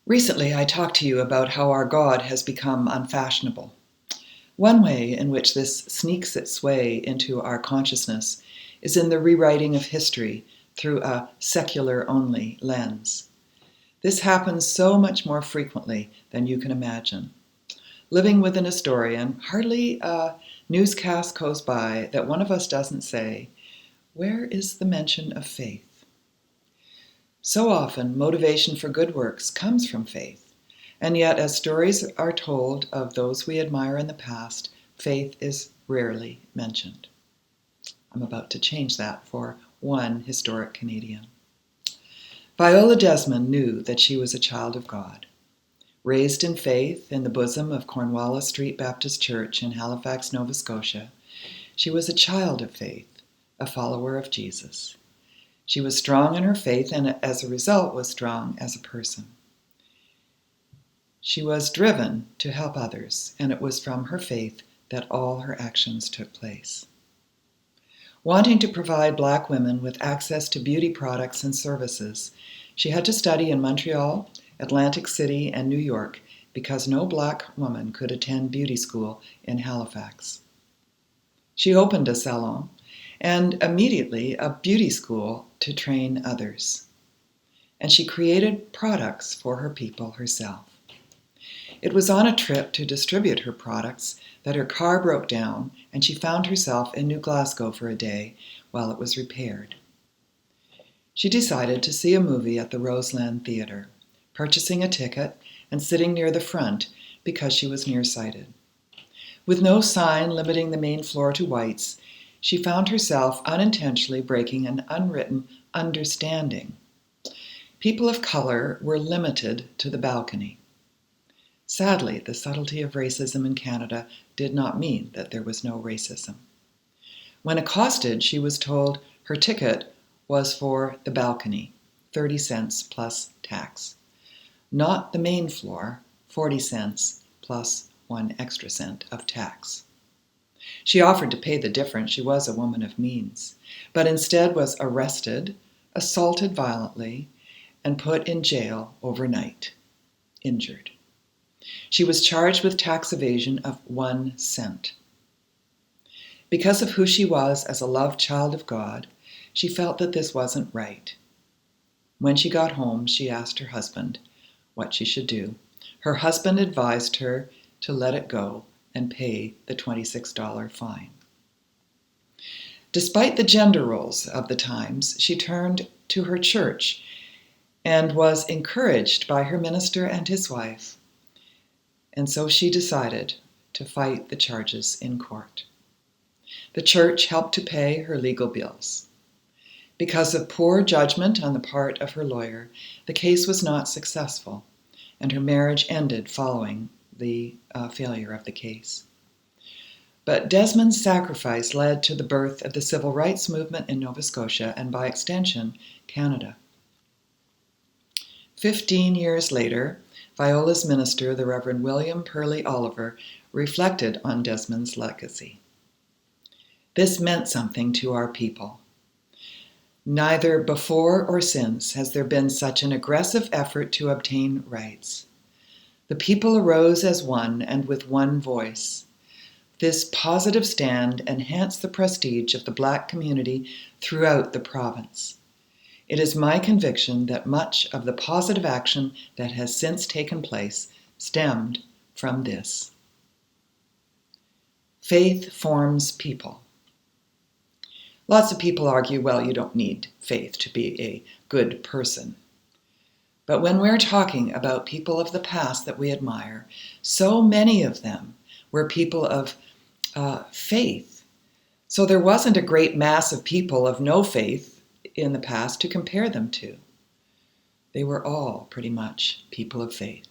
Recently, I talked to you about how our God has become unfashionable. One way in which this sneaks its way into our consciousness is in the rewriting of history through a secular-only lens. This happens so much more frequently than you can imagine. Living with an historian, hardly a newscast goes by that one of us doesn't say, "Where is the mention of faith?" So often, motivation for good works comes from faith, and yet as stories are told of those we admire in the past, faith is rarely mentioned. I'm about to change that for one historic Canadian. Viola Desmond knew that she was a child of God. Raised in faith in the bosom of Cornwallis Street Baptist Church in Halifax, Nova Scotia, she was a child of faith, a follower of Jesus. She was strong in her faith and as a result was strong as a person. She was driven to help others, and it was from her faith that all her actions took place. Wanting to provide Black women with access to beauty products and services, she had to study in Montreal, Atlantic City, and New York because no Black woman could attend beauty school in Halifax. She opened a salon and immediately a beauty school to train others. And she created products for her people herself. It was on a trip to distribute her products that her car broke down and she found herself in New Glasgow for a day while it was repaired. She decided to see a movie at the Roseland Theatre, purchasing a ticket and sitting near the front because she was nearsighted. With no sign limiting the main floor to whites, she found herself unintentionally breaking an unwritten understanding. People of color were limited to the balcony. Sadly, the subtlety of racism in Canada did not mean that there was no racism. When accosted, she was told her ticket was for the balcony, 30 cents plus tax. Not the main floor, 40 cents plus 1 extra cent of tax. She offered to pay the difference. She was a woman of means, but instead was arrested, assaulted violently, and put in jail overnight, injured. She was charged with tax evasion of 1 cent. Because of who she was as a loved child of God, she felt that this wasn't right. When she got home, she asked her husband what she should do. Her husband advised her to let it go and pay the $26 fine. Despite the gender roles of the times, she turned to her church and was encouraged by her minister and his wife. And so she decided to fight the charges in court. The church helped to pay her legal bills. Because of poor judgment on the part of her lawyer, the case was not successful, and her marriage ended following the failure of the case. But Desmond's sacrifice led to the birth of the civil rights movement in Nova Scotia and, by extension, Canada. 15 years later, Viola's minister, the Reverend William Purley Oliver, reflected on Desmond's legacy. This meant something to our people. Neither before or since has there been such an aggressive effort to obtain rights. The people arose as one and with one voice. This positive stand enhanced the prestige of the Black community throughout the province. It is my conviction that much of the positive action that has since taken place stemmed from this. Faith forms people. Lots of people argue, well, you don't need faith to be a good person. But when we're talking about people of the past that we admire, so many of them were people of faith. So there wasn't a great mass of people of no faith in the past to compare them to. They were all pretty much people of faith.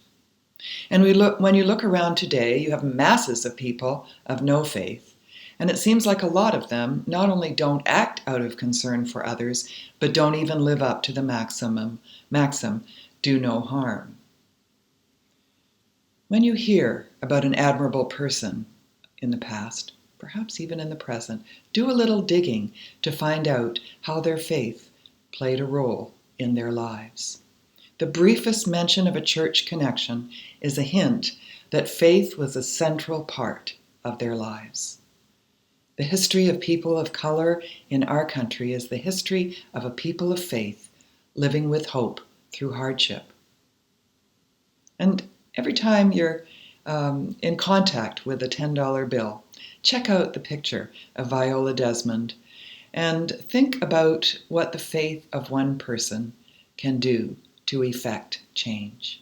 And when you look around today, you have masses of people of no faith. And it seems like a lot of them not only don't act out of concern for others, but don't even live up to the maxim, do no harm. When you hear about an admirable person in the past, perhaps even in the present, do a little digging to find out how their faith played a role in their lives. The briefest mention of a church connection is a hint that faith was a central part of their lives. The history of people of color in our country is the history of a people of faith living with hope through hardship. And every time you're in contact with a $10 bill, check out the picture of Viola Desmond and think about what the faith of one person can do to effect change.